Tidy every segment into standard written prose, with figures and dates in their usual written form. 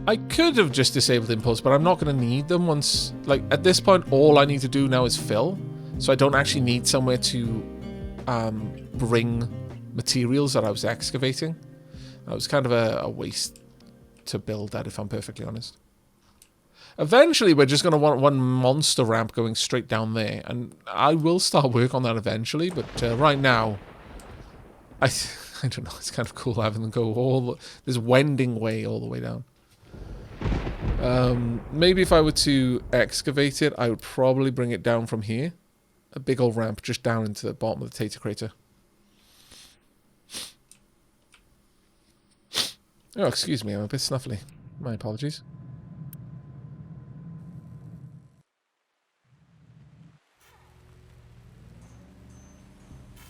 I could have just disabled impulse, but I'm not going to need them once... Like, at this point, all I need to do now is fill. So I don't actually need somewhere to bring materials that I was excavating. That was kind of a waste to build that, if I'm perfectly honest. Eventually, we're just going to want one monster ramp going straight down there. And I will start work on that eventually, but right now... I don't know, it's kind of cool having them go this wending way all the way down. Maybe if I were to excavate it, I would probably bring it down from here. A big old ramp just down into the bottom of the Tater Crater. Oh, excuse me, I'm a bit snuffly. My apologies.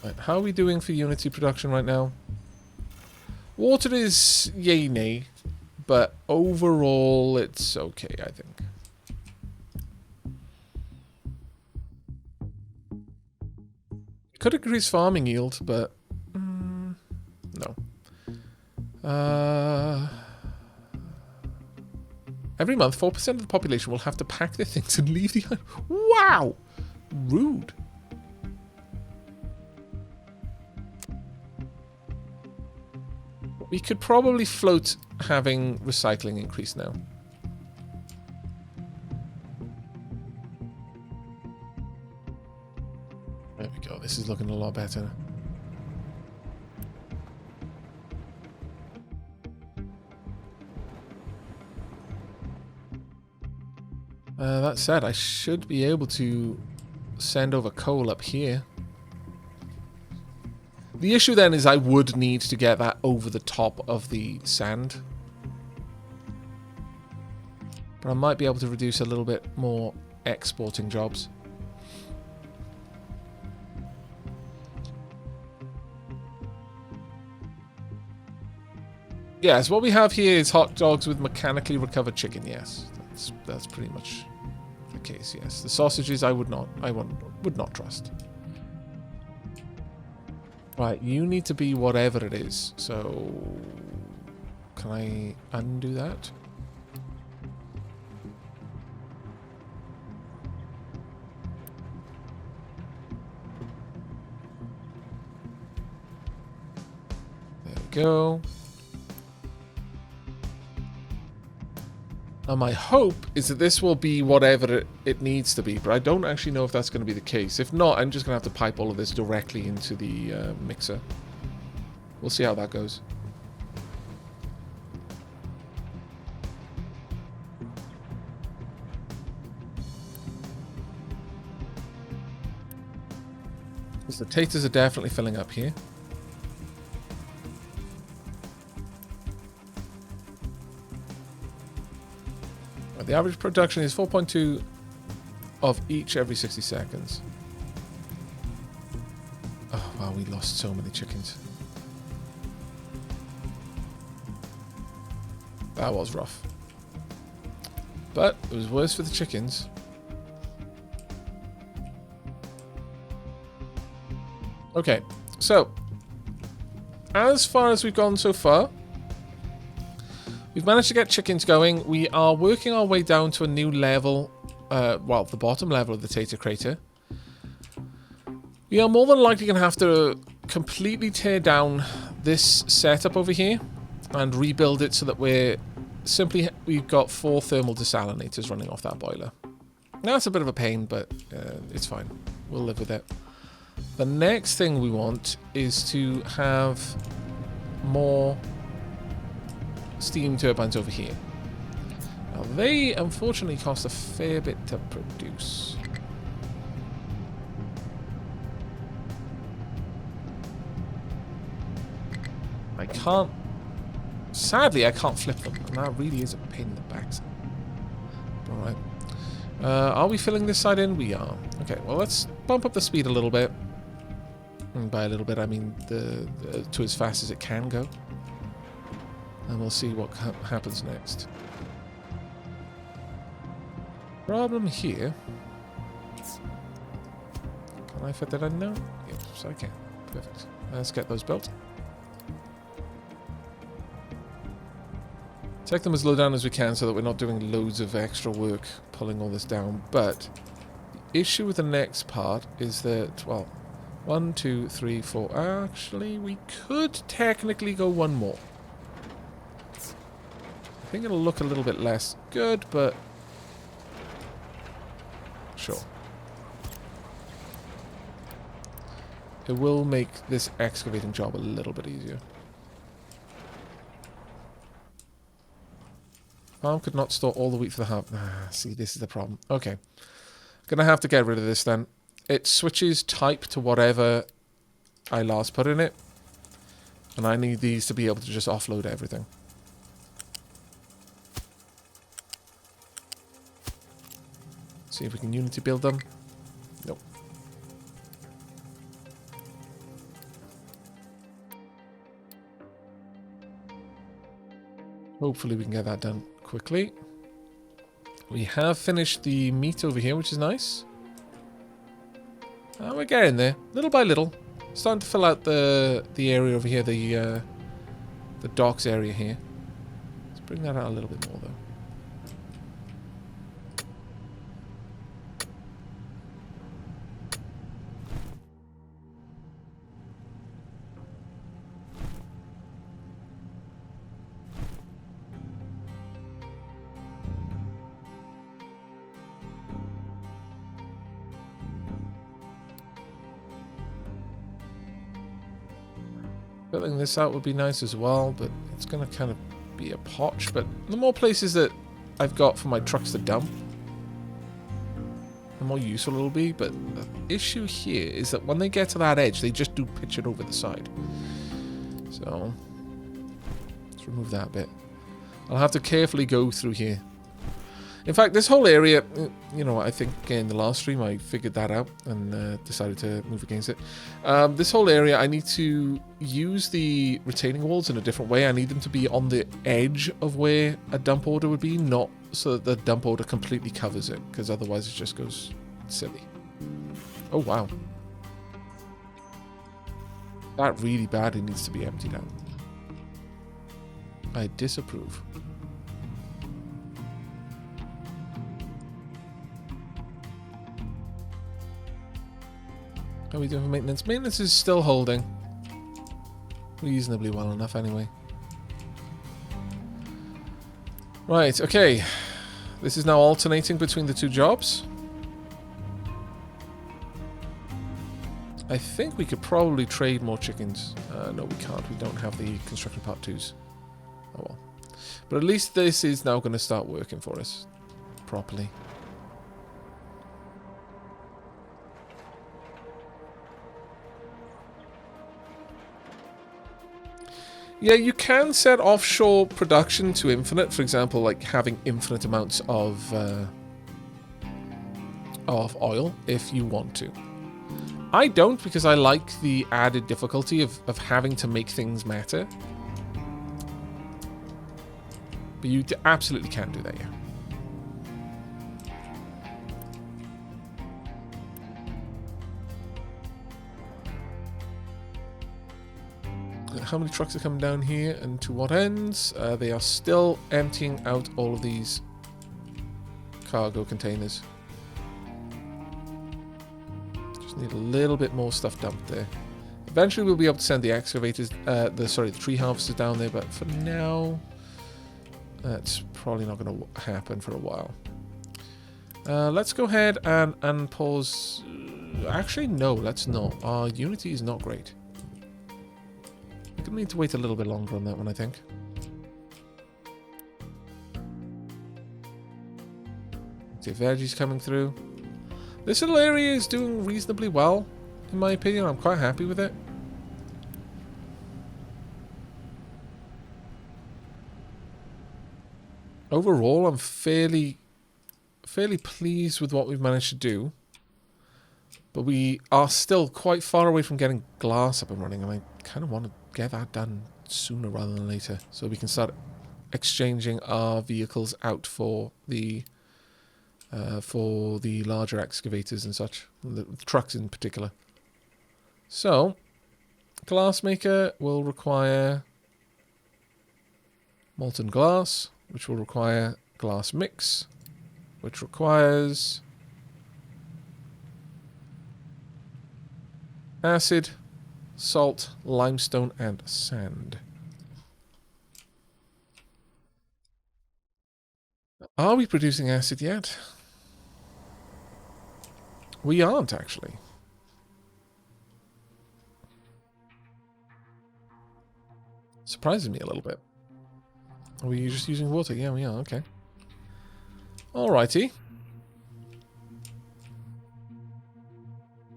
Right, how are we doing for Unity production right now? Water is yay nay, but overall it's okay, I think. Could increase farming yield, but no. Every month, 4% of the population will have to pack their things and leave the island. Wow! Rude. We could probably float having recycling increase now. There we go. This is looking a lot better. That said, I should be able to send over coal up here. The issue then is I would need to get that over the top of the sand. But I might be able to reduce a little bit more exporting jobs. Yes, what we have here is hot dogs with mechanically recovered chicken. Yes, that's pretty much the case. Yes, the sausages I would not trust. Right, you need to be whatever it is. So, can I undo that? There we go. Now my hope is that this will be whatever it needs to be, but I don't actually know if that's going to be the case. If not, I'm just going to have to pipe all of this directly into the mixer. We'll see how that goes. Because the taters are definitely filling up here. The average production is 4.2 of each every 60 seconds. Oh, wow, we lost so many chickens. That was rough. But it was worse for the chickens. Okay, so as far as we've gone so far, we've managed to get chickens going. We are working our way down to a new level, well, the bottom level of the Tater Crater. We are more than likely going to have to completely tear down this setup over here and rebuild it so that we've got 4 thermal desalinators running off that boiler. Now, it's a bit of a pain, but it's fine. We'll live with it. The next thing we want is to have more steam turbines over here. Now they unfortunately cost a fair bit to produce. Sadly I can't flip them, and that really is a pain in the backside. Alright. Are we filling this side in? We are. Okay, well let's bump up the speed a little bit. And by a little bit I mean to as fast as it can go. And we'll see what happens next. Problem here. Can I fit that in now? Yes, I can. Perfect. Let's get those built. Take them as low down as we can so that we're not doing loads of extra work pulling all this down. But the issue with the next part is that, well, 1, 2, 3, 4. Actually, we could technically go one more. I think it'll look a little bit less good, but sure. It will make this excavating job a little bit easier. Farm could not store all the wheat for the harvest. See, this is the problem. Okay. Gonna have to get rid of this then. It switches type to whatever I last put in it. And I need these to be able to just offload everything. See if we can Unity build them. Nope. Hopefully we can get that done quickly. We have finished the meat over here, which is nice. We're getting there, little by little. Starting to fill out the area over here, the docks area here. Let's bring that out a little bit more, though. Filling this out would be nice as well, but it's going to kind of be a potch. But the more places that I've got for my trucks to dump, the more useful it'll be. But the issue here is that when they get to that edge, they just do pitch it over the side. So let's remove that bit. I'll have to carefully go through here. In fact, this whole area, you know, I think in the last stream I figured that out and decided to move against it. This whole area, I need to use the retaining walls in a different way. I need them to be on the edge of where a dump order would be, not so that the dump order completely covers it, because otherwise it just goes silly. Oh, wow. That really badly needs to be emptied out. I disapprove. How are we doing for maintenance? Maintenance is still holding reasonably well enough anyway. Right, okay. This is now alternating between the two jobs. I think we could probably trade more chickens. No, we can't. We don't have the construction part 2s. Oh well. But at least this is now going to start working for us properly. Yeah, you can set offshore production to infinite. For example, like having infinite amounts of oil if you want to. I don't, because I like the added difficulty of having to make things matter. But you absolutely can do that, yeah. How many trucks are coming down here and to what ends? They are still emptying out all of these cargo containers. Just need a little bit more stuff dumped there. Eventually we'll be able to send the excavators, the tree harvesters down there, but for now, that's probably not going to happen for a while. Let's go ahead and pause. Actually, no, let's not. Our Unity is not great. We're going to need to wait a little bit longer on that one, I think. See, veggies coming through. This little area is doing reasonably well, in my opinion. I'm quite happy with it. Overall, I'm fairly pleased with what we've managed to do. But we are still quite far away from getting glass up and running, and I kind of want to get that done sooner rather than later, so we can start exchanging our vehicles out for the larger excavators and such, the trucks in particular. So, glassmaker will require molten glass. which will require glass mix, which requires acid, salt, limestone, and sand. Are we producing acid yet? We aren't, actually. Surprises me a little bit. Are we just using water? Yeah, we are. Okay. Alrighty.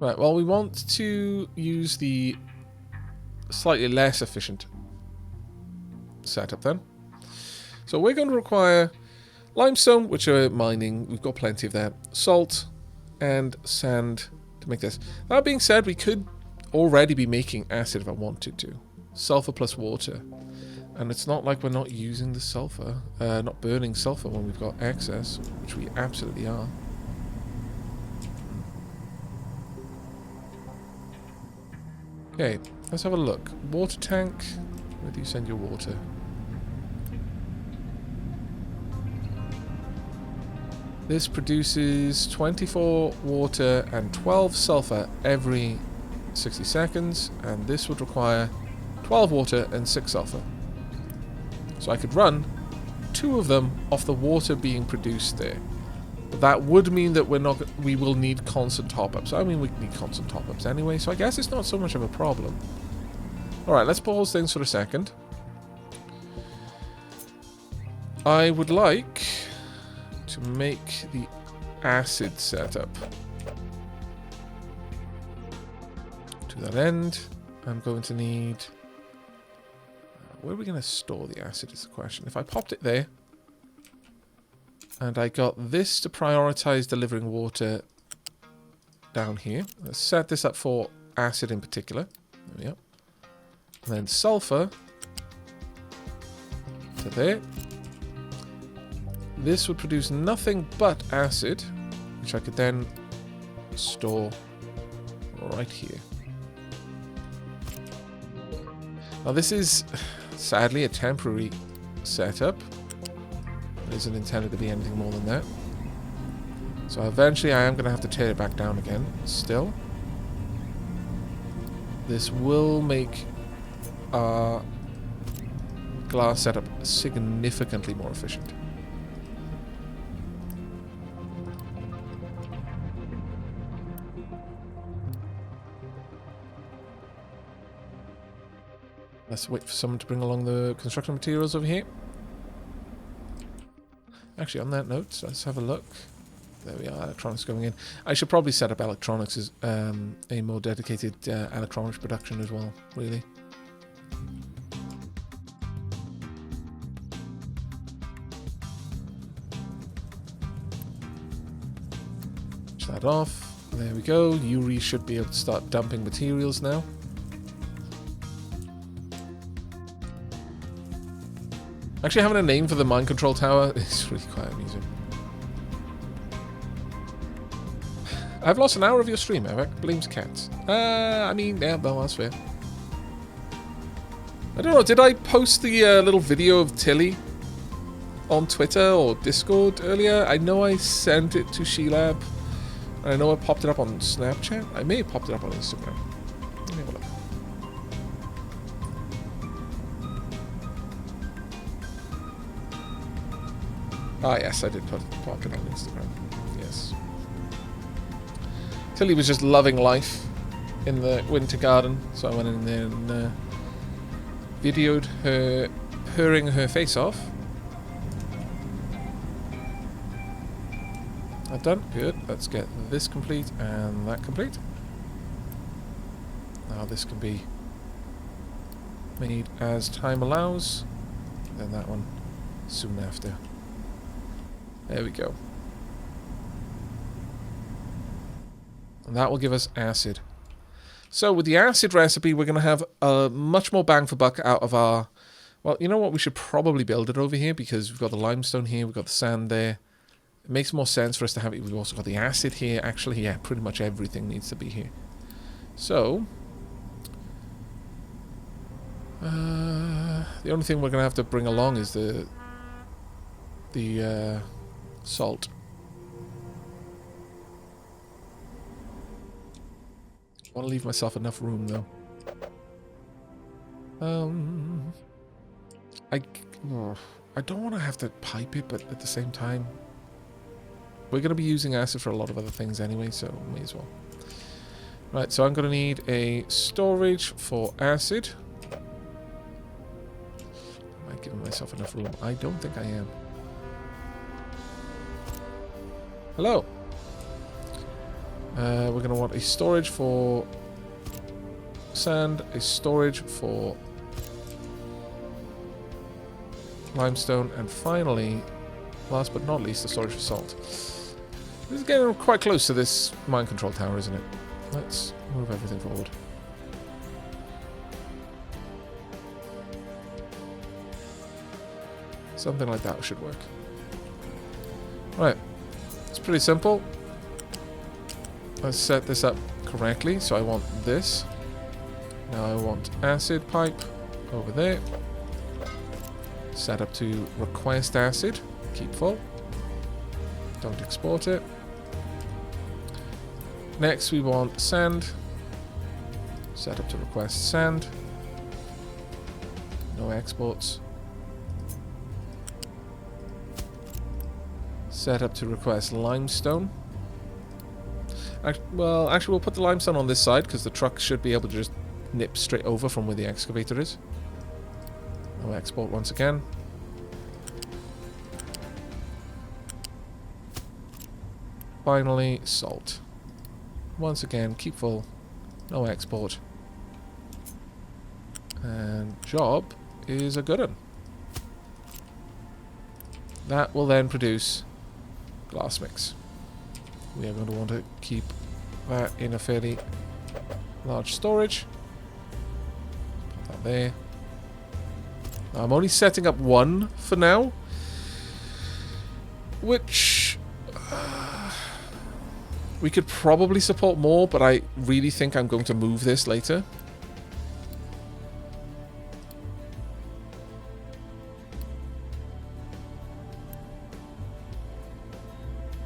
Right, well, we want to use the slightly less efficient setup then. So we're going to require limestone, which are mining. We've got plenty of that. Salt and sand to make this. That being said, we could already be making acid if I wanted to. Sulfur plus water. And it's not like we're not using the sulfur, not burning sulfur when we've got excess, which we absolutely are. Okay, let's have a look. Water tank. Where do you send your water? This produces 24 water and 12 sulfur every 60 seconds, and this would require 12 water and 6 sulfur. So I could run 2 of them off the water being produced there. But that would mean that we will need constant top-ups. I mean, we need constant top-ups anyway, so I guess it's not so much of a problem. Alright, let's pause things for a second. I would like to make the acid setup. To that end, I'm going to need... where are we going to store the acid is the question. If I popped it there, and I got this to prioritize delivering water down here. Let's set this up for acid in particular. There we go. And then sulfur to there. This would produce nothing but acid, which I could then store right here. Now this is sadly a temporary setup. It isn't intended to be anything more than that. So eventually I am going to have to tear it back down again still. This will make our glass setup significantly more efficient. Let's wait for someone to bring along the construction materials over here. Actually, on that note, let's have a look. There we are, electronics going in. I should probably set up electronics as a more dedicated electronics production as well, really. Switch that off. There we go. Yuri should be able to start dumping materials now. Actually, having a name for the mind control tower is really quite amusing. I've lost an hour of your stream, Aavak. Blames cats. I mean, yeah, well, that's fair. I don't know, did I post the little video of Tilly on Twitter or Discord earlier? I know I sent it to Shelab. I know I popped it up on Snapchat. I may have popped it up on Instagram. Let me have a look. Ah, yes, I did pop it on Instagram. Yes. Tilly was just loving life in the winter garden, so I went in there and videoed her purring her face off. That done? Good. Let's get this complete and that complete. Now this can be made as time allows. Then that one soon after. There we go. And that will give us acid. So with the acid recipe, we're going to have a much more bang for buck out of our... Well, you know what? We should probably build it over here because we've got the limestone here, we've got the sand there. It makes more sense for us to have it. We've also got the acid here. Actually, yeah, pretty much everything needs to be here. So... the only thing we're going to have to bring along is the the salt. I want to leave myself enough room though. I don't want to have to pipe it, but at the same time, we're going to be using acid for a lot of other things anyway, so may as well. Right, so I'm going to need a storage for acid. Am I giving myself enough room? I don't think I am. Hello. We're going to want a storage for sand, a storage for limestone, and finally, last but not least, a storage for salt. This is getting quite close to this mind control tower, isn't it? Let's move everything forward. Something like that should work. Right. It's pretty simple. Let's set this up correctly. So I want this. Now I want acid pipe over there. Set up to request acid. Keep full. Don't export it. Next we want sand. Set up to request sand. No exports. Set up to request limestone. Well, actually we'll put the limestone on this side because the truck should be able to just nip straight over from where the excavator is. No export once again. Finally, salt. Once again, keep full. No export. And job is a good one. That will then produce glass mix. We are going to want to keep that in a fairly large storage. Put that there. I'm only setting up one for now, which we could probably support more, but I really think I'm going to move this later.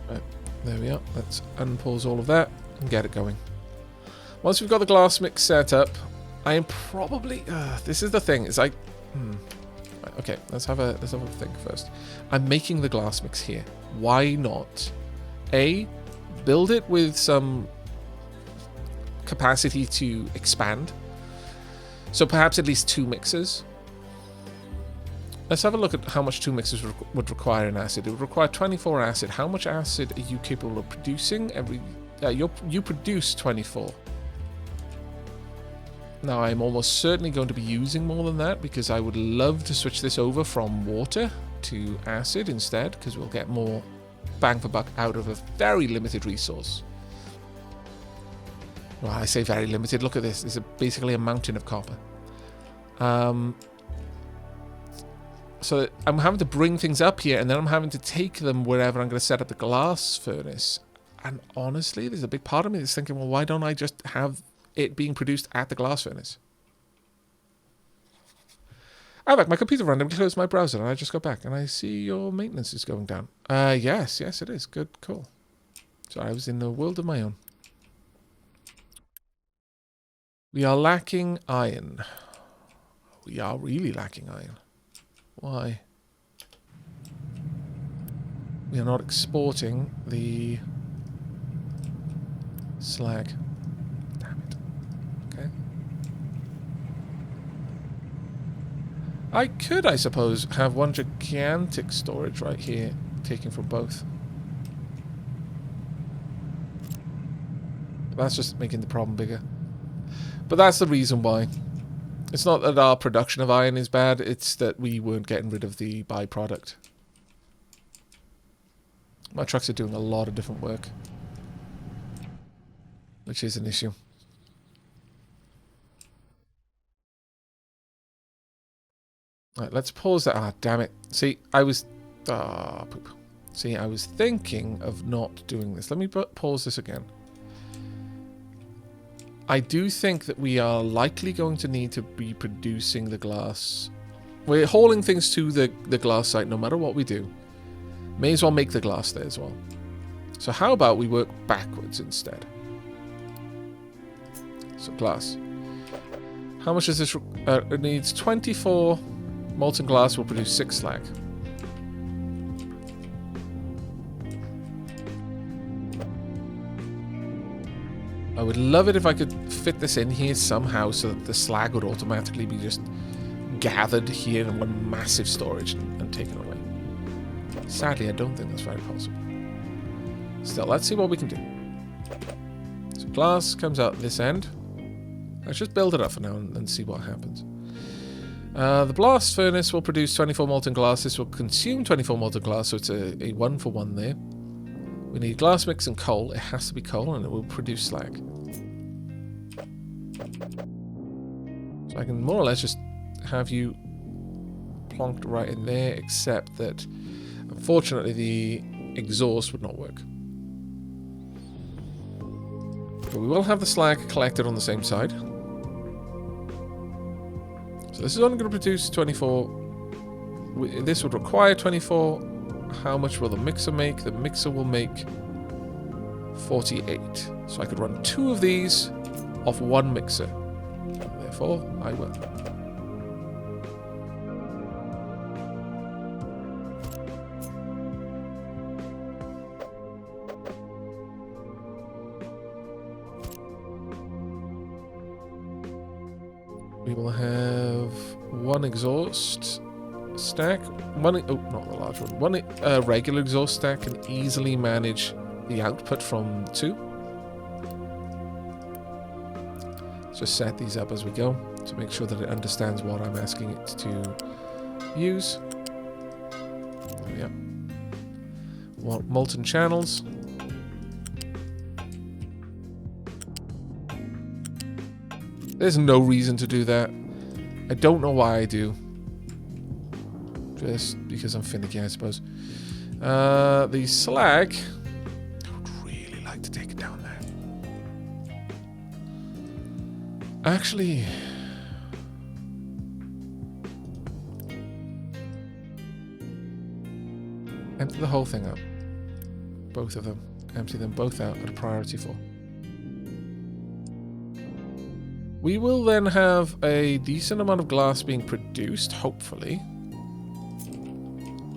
Right, there we are. Let's unpause all of that and get it going. Once we've got the glass mix set up, I am probably this is the thing, is I okay, let's have a think first. I'm making the glass mix here. Why not build it with some capacity to expand? So perhaps at least 2 mixers. Let's have a look at how much 2 mixers would require in acid. It would require 24 acid. How much acid are you capable of producing? You produce 24. Now I'm almost certainly going to be using more than that because I would love to switch this over from water to acid instead, because we'll get more bang for buck out of a very limited resource. Well, I say very limited. Look at this. It's basically a mountain of copper. So I'm having to bring things up here, and then I'm having to take them wherever I'm going to set up the glass furnace. And honestly, there's a big part of me that's thinking, well, why don't I just have it being produced at the glass furnace? Aavak, my computer randomly closed my browser, and I just got back, and I see your maintenance is going down. Yes, it is. Good, cool. Sorry, I was in a world of my own. We are lacking iron. We are really lacking iron. Why? We are not exporting the slag. Damn it. Okay. I could, I suppose, have one gigantic storage right here, taking from both. That's just making the problem bigger. But that's the reason why. It's not that our production of iron is bad, it's that we weren't getting rid of the byproduct. My trucks are doing a lot of different work, which is an issue. Alright, let's pause that. Ah, damn it. See, I was... Ah, poop. See, I was thinking of not doing this. Let me pause this again. I do think that we are likely going to need to be producing the glass. We're hauling things to the glass site no matter what we do. May as well make the glass there as well. So how about we work backwards instead? So glass. How much does this... it needs 24 molten glass will produce 6 slag. I would love it if I could fit this in here somehow so that the slag would automatically be just gathered here in one massive storage and taken away. Sadly, I don't think that's very possible. Still, let's see what we can do. So glass comes out this end. Let's just build it up for now and see what happens. The blast furnace will produce 24 molten glass. This will consume 24 molten glass, so it's a 1-for-1 there. We need glass mix and coal. It has to be coal, and it will produce slag. So I can more or less just have you plonked right in there, except that unfortunately the exhaust would not work. But we will have the slag collected on the same side. So this is only going to produce 24. This would require 24. How much will the mixer make? The mixer will make 48. So I could run 2 of these off 1 mixer. Therefore, I will. We will have 1 exhaust stack. Not the large one. 1 regular exhaust stack can easily manage the output from 2. So set these up as we go to make sure that it understands what I'm asking it to use. Yeah. Want molten channels. There's no reason to do that. I don't know why I do. Just because I'm finicky, I suppose. The slag... I would really like to take it down there. Actually... empty the whole thing out. Both of them. Empty them both out at a priority 4. We will then have a decent amount of glass being produced, hopefully.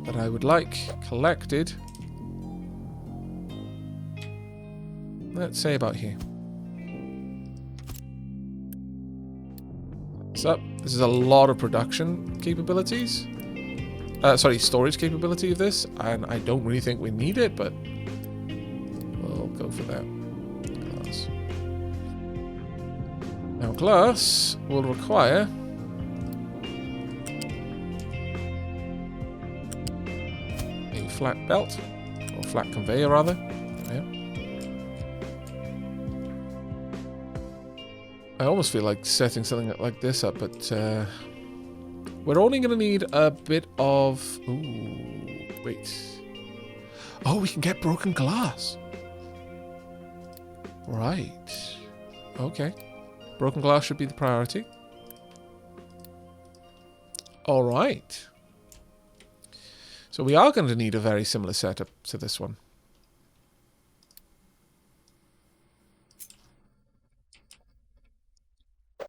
That I would like collected. Let's say about here. So, this is a lot of production capabilities. Sorry, storage capability of this. And I don't really think we need it, but we'll go for that. Glass. Now, glass will require a flat belt, or flat conveyor rather. Yeah. I almost feel like setting something like this up, but we're only going to need a bit of... Ooh, wait. Oh, we can get broken glass. Right. Okay. Broken glass should be the priority. All right. So we are going to need a very similar setup to this one.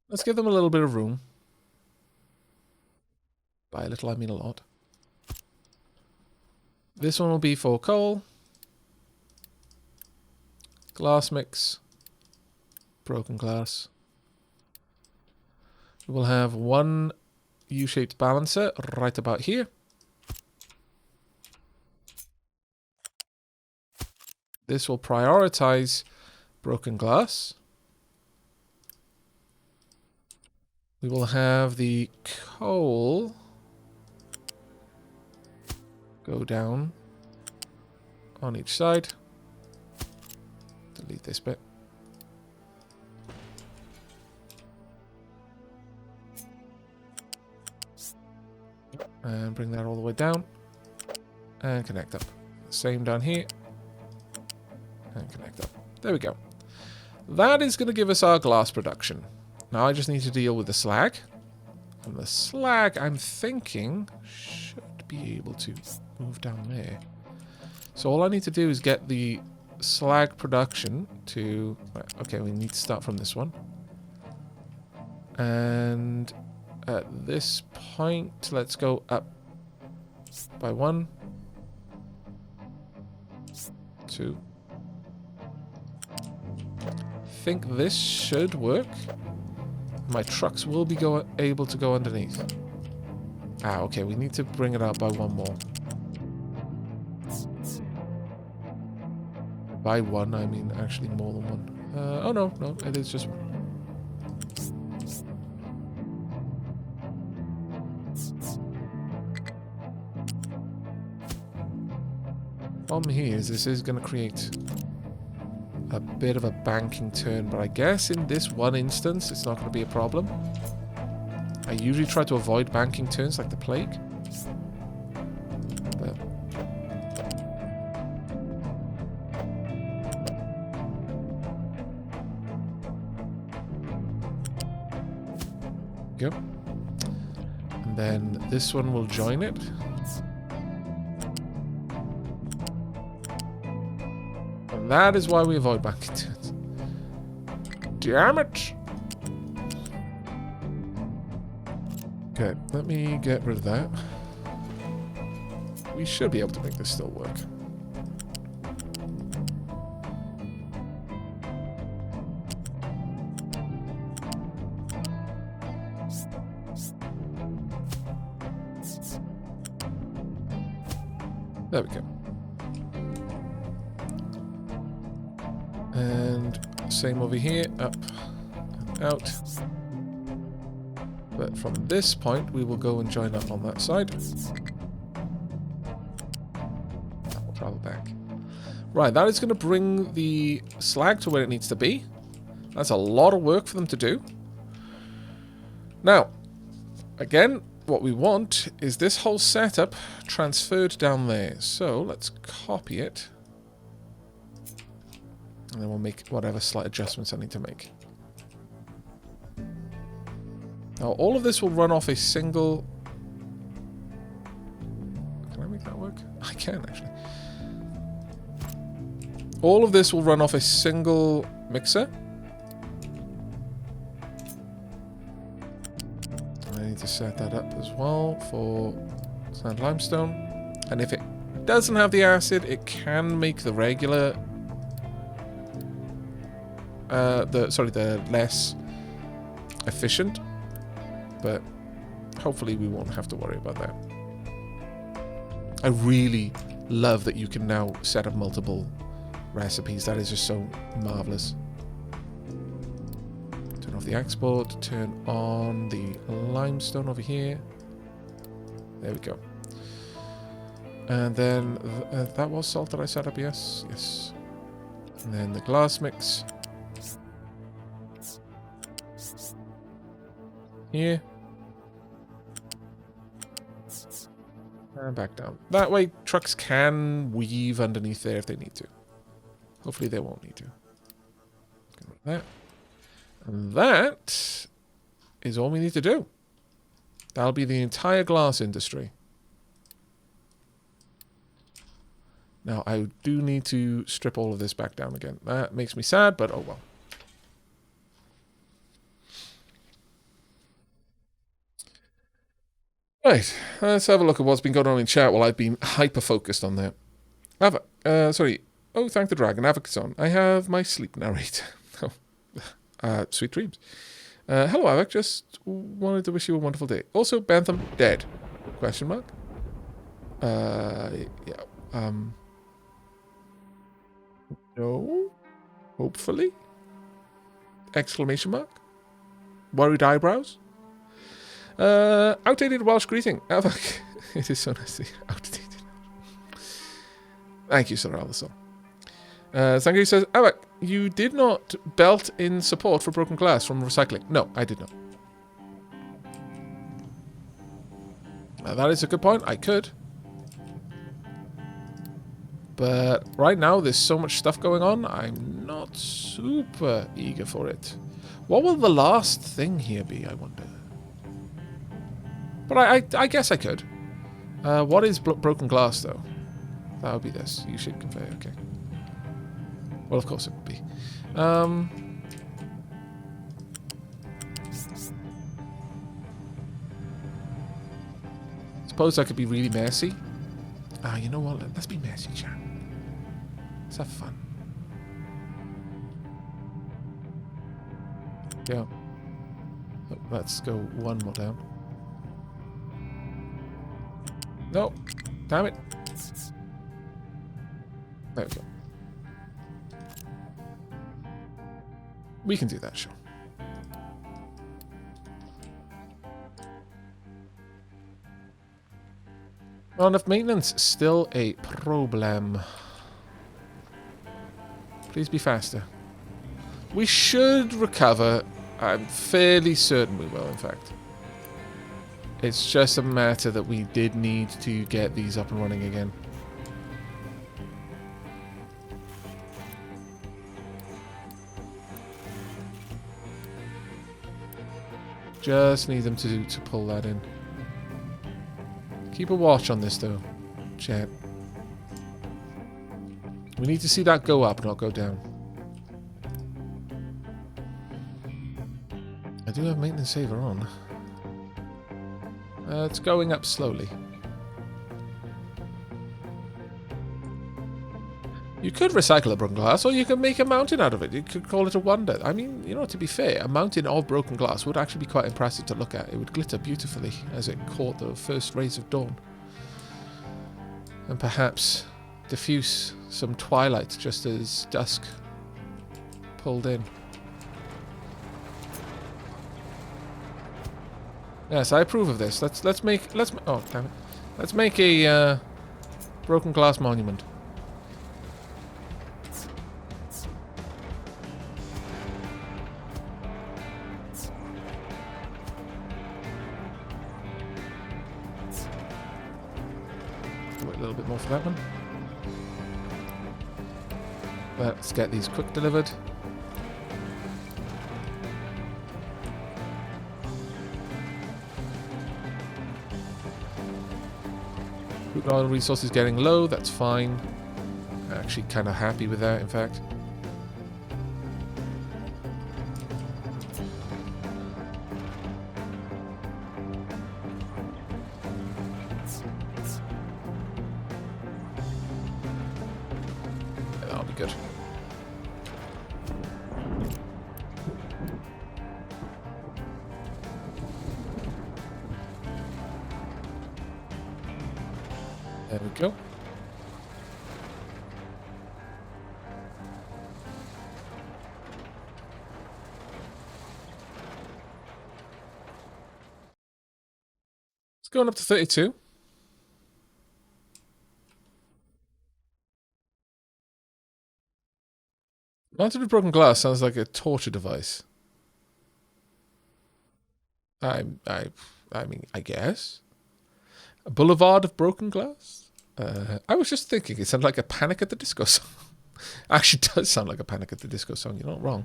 Let's give them a little bit of room. By a little, I mean a lot. This one will be for coal. Glass mix. Broken glass. We will have 1 U-shaped balancer right about here. This will prioritize broken glass. We will have the coal go down on each side. Delete this bit. And bring that all the way down. And connect up. Same down here. And connect up. There we go. That is going to give us our glass production. Now I just need to deal with the slag. And the slag, I'm thinking, should be able to move down there. So all I need to do is get the slag production to... Right, okay, we need to start from this one. And at this point, let's go up by 1, 2. I think this should work. My trucks will be able to go underneath. Ah, okay, we need to bring it up by 1 more. By 1, I mean actually more than 1. Oh no, no, it is just 1. Problem here is this is going to create a bit of a banking turn, but I guess in this one instance it's not going to be a problem. I usually try to avoid banking turns like the plague. But go. And then this one will join it. And that is why we avoid banking turns. Damn it! Okay, let me get rid of that. We should be able to make this still work. There we go. And same over here, up and out. But from this point, we will go and join up on that side. We'll travel back. Right, that is going to bring the slag to where it needs to be. That's a lot of work for them to do. Now, again, what we want is this whole setup transferred down there. So let's copy it. And then we'll make whatever slight adjustments I need to make. Now, all of this will run off a single... Can I make that work? I can, actually. All of this will run off a single mixer. I need to set that up as well for sand limestone. And if it doesn't have the acid, it can make the regular... the less efficient. But hopefully we won't have to worry about that. I really love that you can now set up multiple recipes. That is just so marvelous. Turn off the export. Turn on the limestone over here. There we go. And then that was salt that I set up, yes? Yes. And then the glass mix. Here. And back down. That way, trucks can weave underneath there if they need to. Hopefully they won't need to. Get rid of that. And that is all we need to do. That'll be the entire glass industry. Now, I do need to strip all of this back down again. That makes me sad, but oh well. Right, let's have a look at what's been going on in chat while I've been hyper-focused on that. Aavak, sorry. Oh, thank the dragon. Aavak's on. I have my sleep narrator. Sweet dreams. Hello, Aavak. Just wanted to wish you a wonderful day. Also, Bantham dead? Question mark. Yeah. No. Hopefully. Exclamation mark. Worried eyebrows. Outdated Welsh greeting. Aavak. It is so nice to see outdated. Thank you, Sir Alderson. Sangri says, Aavak, you did not belt in support for broken glass from recycling. No, I did not. That is a good point. I could. But right now, there's so much stuff going on, I'm not super eager for it. What will the last thing here be, I wonder? But I guess I could. What is broken glass, though? That would be this. U-shaped conveyor, okay. Well, of course it would be. Suppose I could be really messy. Ah, you know what? Let's be messy, chat. Let's have fun. Go. Oh, let's go one more down. No. Damn it. There we go. We can do that, sure. Not enough maintenance. Still a problem. Please be faster. We should recover. I'm fairly certain we will, in fact. It's just a matter that we did need to get these up and running again. Just need them to pull that in. Keep a watch on this, though, chat. We need to see that go up, not go down. I do have maintenance saver on. It's going up slowly. You could recycle a broken glass, or you could make a mountain out of it. You could call it a wonder. I mean, you know, to be fair, a mountain of broken glass would actually be quite impressive to look at. It would glitter beautifully as it caught the first rays of dawn. And perhaps diffuse some twilight just as dusk pulled in. Yes, I approve of this. Let's make oh damn it. Let's make a broken glass monument. Wait a little bit more for that one. Let's get these quick delivered. Crude oil resources getting low, that's fine. I'm actually kind of happy with that, in fact. Yeah, that'll be good. There we go. It's going up to 32. Mounted with broken glass sounds like a torture device. I mean, I guess. A boulevard of broken glass? I was just thinking, it sounded like a Panic at the Disco song. Actually, it does sound like a Panic at the Disco song, you're not wrong.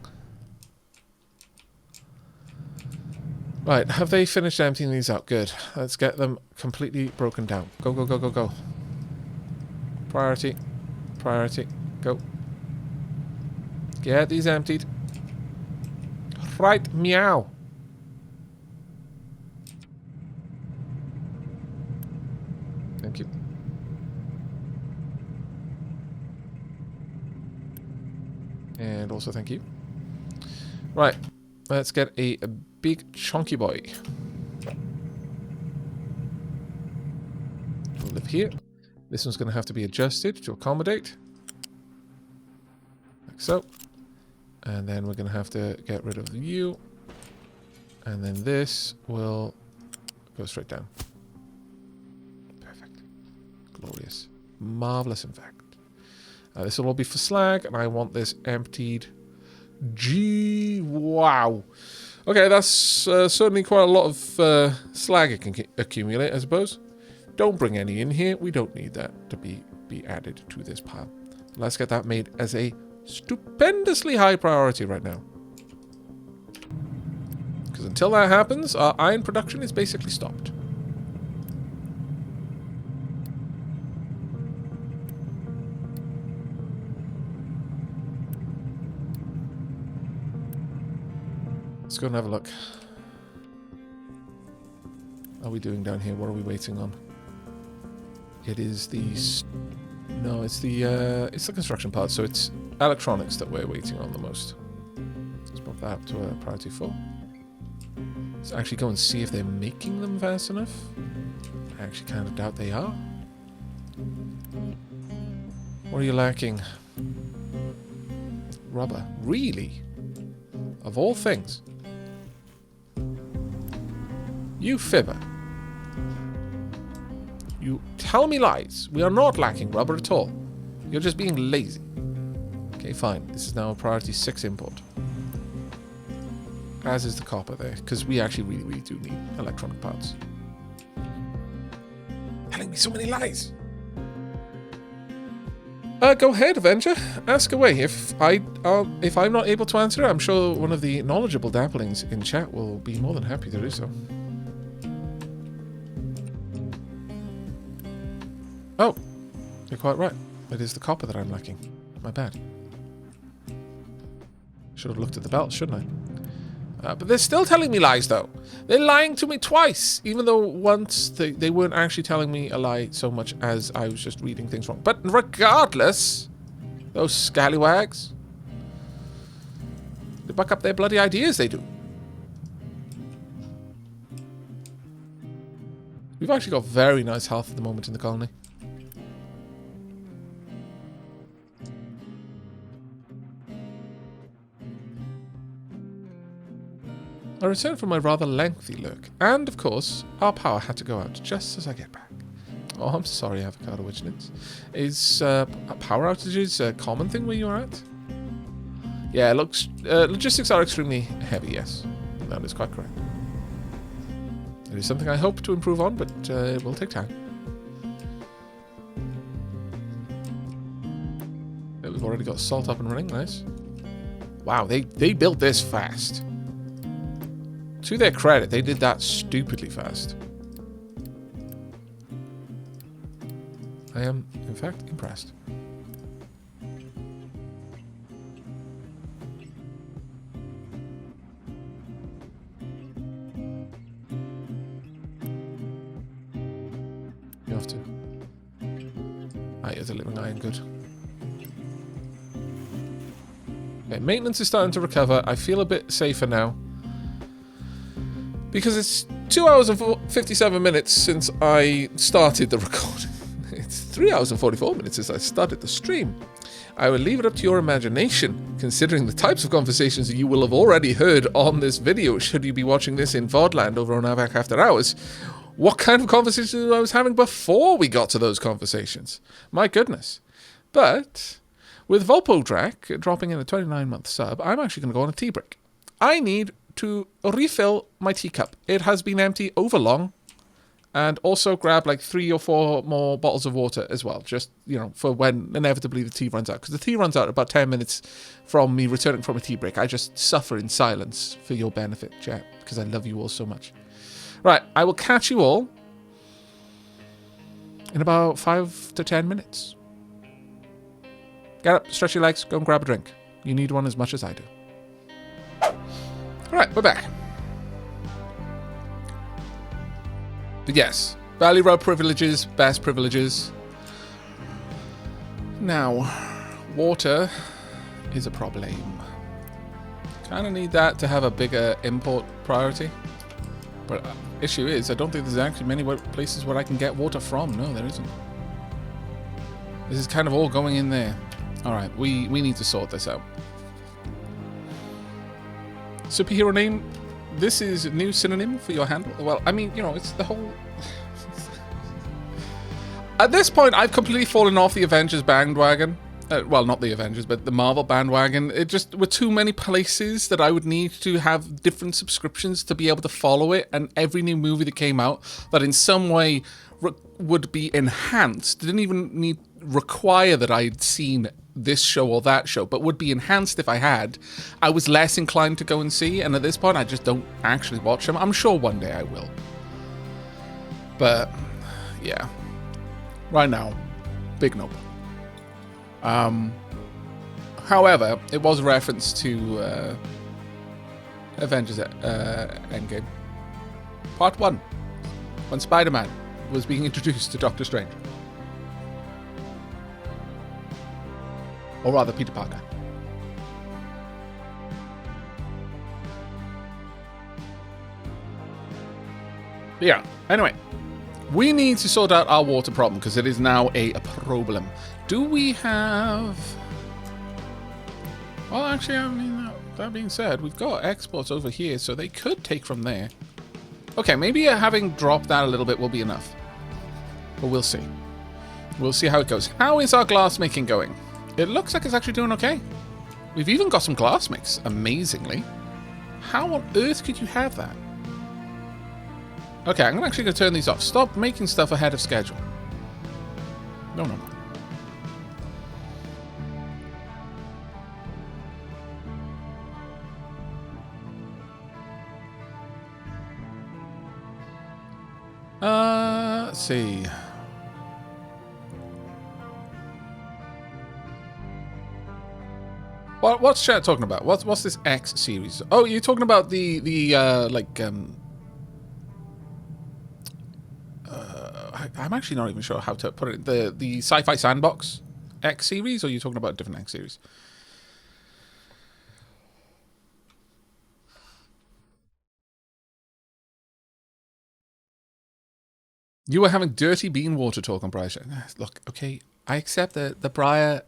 Right, have they finished emptying these out? Good. Let's get them completely broken down. Go, go, go, go, go. Priority. Priority. Go. Get these emptied. Right, meow. Thank you. And also thank you. Right, let's get a big chunky boy. We'll live here. This one's going to have to be adjusted to accommodate. Like so. And then we're going to have to get rid of you. And then this will go straight down. Perfect. Glorious. Marvelous, in fact. This will all be for slag, and I want this emptied. Gee, wow. Okay, that's certainly quite a lot of slag it can accumulate, I suppose. Don't bring any in here. We don't need that to be added to this pile. Let's get that made as a stupendously high priority right now. Because until that happens, our iron production is basically stopped. Let's go and have a look. What are we doing down here? What are we waiting on? It is the... No, it's the construction part, so it's electronics that we're waiting on the most. Let's bump that up to a priority 4. Let's actually go and see if they're making them fast enough. I actually kind of doubt they are. What are you lacking? Rubber. Really? Of all things. You fibber. You tell me lies. We are not lacking rubber at all. You're just being lazy. Okay, fine. This is now a priority 6 import. As is the copper there, because we actually really do need electronic parts. Telling me so many lies. Go ahead, Avenger. Ask away. If I'm not able to answer, I'm sure one of the knowledgeable dapplings in chat will be more than happy to do so. Oh, you're quite right. It is the copper that I'm lacking. My bad. Should have looked at the belt, shouldn't I? But they're still telling me lies, though. They're lying to me twice, even though once they weren't actually telling me a lie so much as I was just reading things wrong. But regardless, those scallywags, they buck up their bloody ideas, they do. We've actually got very nice health at the moment in the colony. I returned from my rather lengthy lurk, and of course, our power had to go out just as I get back. Oh, I'm sorry, Avocado Witchnits. Is power outages a common thing where you're at? Yeah, it looks... logistics are extremely heavy, yes. That is quite correct. It is something I hope to improve on, but it will take time. Yeah, we've already got salt up and running, nice. Wow, they built this fast. To their credit, they did that stupidly fast. I am, in fact, impressed. You have to. Ah, yeah, delivering iron, good. Okay, maintenance is starting to recover. I feel a bit safer now. Because it's 2 hours and 57 minutes since I started the recording. It's 3 hours and 44 minutes since I started the stream. I will leave it up to your imagination, considering the types of conversations you will have already heard on this video, should you be watching this in VODland over on Aavak After Hours. What kind of conversations I was having before we got to those conversations. My goodness. But with Volpodrak dropping in a 29-month sub, I'm actually going to go on a tea break. I need to refill my teacup. It has been empty over long, and also grab like 3 or 4 more bottles of water as well, just, you know, for when inevitably the tea runs out, because the tea runs out about 10 minutes from me returning from a tea break. I just suffer in silence for your benefit, chat, because I love you all so much. Right, I will catch you all in about 5 to 10 minutes. Get up, stretch your legs, go and grab a drink. You need one as much as I do. Alright, we're back. But yes, Valley Road privileges, best privileges. Now, water is a problem. Kind of need that to have a bigger import priority. But issue is, I don't think there's actually many places where I can get water from. No, there isn't. This is kind of all going in there. Alright, we need to sort this out. Superhero name, this is a new synonym for your handle. Well, I mean, you know, it's the whole... At this point, I've completely fallen off the Avengers bandwagon. Well, not the Avengers, but the Marvel bandwagon. It just were too many places that I would need to have different subscriptions to be able to follow it, and every new movie that came out that in some way would be enhanced, didn't even require that I'd seen this show or that show, but would be enhanced if I had, I was less inclined to go and see, and at this point I just don't actually watch them. I'm sure one day I will. But, yeah. Right now, big nope. However, it was a reference to, Avengers Endgame. Part 1. When Spider-Man was being introduced to Doctor Strange. Or rather, Peter Parker. Yeah, anyway. We need to sort out our water problem because it is now a problem. Do we have... Well, actually, I mean, that being said, we've got exports over here, so they could take from there. Okay, maybe having dropped that a little bit will be enough. But we'll see. We'll see how it goes. How is our glass making going? It looks like it's actually doing okay. We've even got some glass mix, amazingly. How on earth could you have that? Okay, I'm actually going to turn these off. Stop making stuff ahead of schedule. No, no, no. Let's see. What's chat talking about? What's this X series? Oh, you're talking about I'm actually not even sure how to put it. The Sci-Fi Sandbox X series, or are you talking about a different X series? You were having dirty bean water talk on Briar. Look, okay, I accept that the Briar.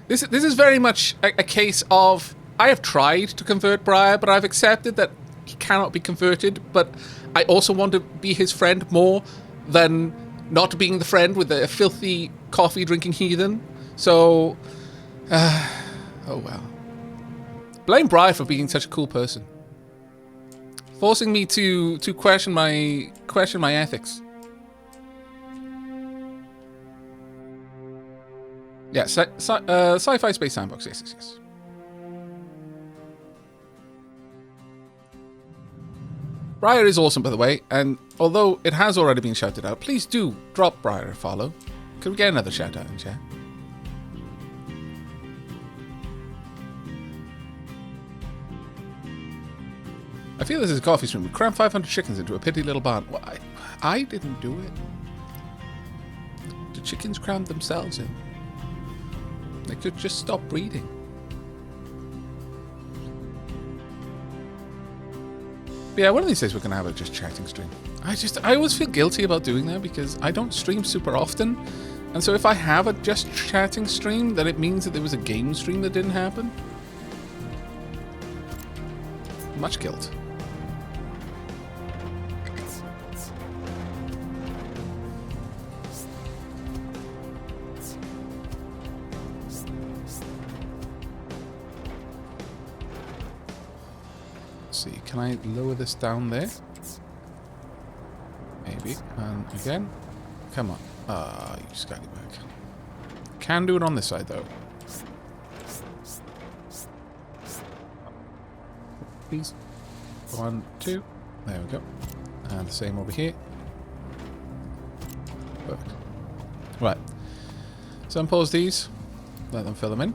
This is very much a case of I have tried to convert Briar, but I've accepted that he cannot be converted. But I also want to be his friend more than not being the friend with a filthy coffee drinking heathen. So, oh well. Blame Briar for being such a cool person, forcing me to question my ethics. Yeah, Sci-Fi Space Sandbox, yes. Briar is awesome, by the way, and although it has already been shouted out, please do drop Briar a follow. Could we get another shout out in chat? I feel this is a coffee stream. We crammed 500 chickens into a pitty little barn. Well, I didn't do it. The chickens crammed themselves in. They could just stop breeding. But yeah, one of these days we're going to have a just chatting stream. I always feel guilty about doing that because I don't stream super often. And so if I have a just chatting stream, then it means that there was a game stream that didn't happen. Much guilt. See, can I lower this down there? Maybe. And again. Come on. Ah, you scallywag. Can do it on this side though. Please. 1, 2. There we go. And the same over here. Perfect. Right. So unpause these. Let them fill them in.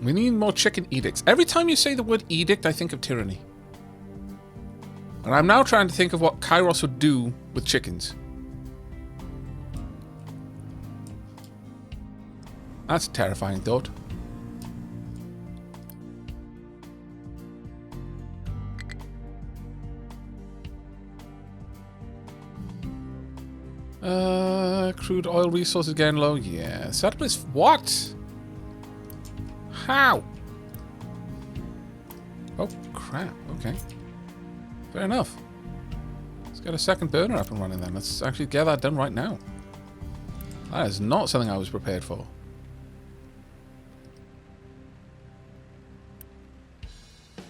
We need more chicken edicts. Every time you say the word edict, I think of tyranny. And I'm now trying to think of what Kairos would do with chickens. That's a terrifying thought. Crude oil resources getting low. Yeah. Setup is what? How? Oh, crap. Okay. Fair enough. Let's get a second burner up and running then. Let's actually get that done right now. That is not something I was prepared for.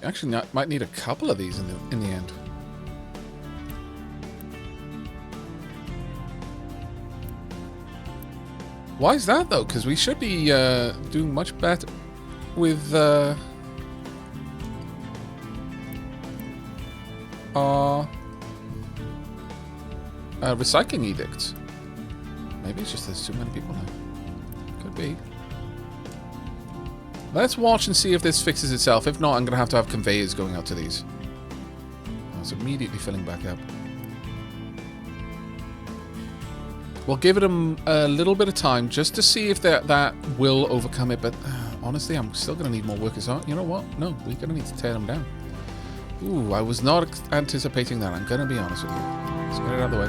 Actually, might need a couple of these in the end. Why is that though? Because we should be doing much better with our recycling edicts. Maybe it's just there's too many people now. Could be. Let's watch and see if this fixes itself. If not, I'm going to have conveyors going out to these. Oh, it's immediately filling back up. We'll give it a little bit of time just to see if that will overcome it. But honestly, I'm still going to need more workers. You know what? No, we're going to need to tear them down. Ooh, I was not anticipating that. I'm going to be honest with you. Let's get it out of the way.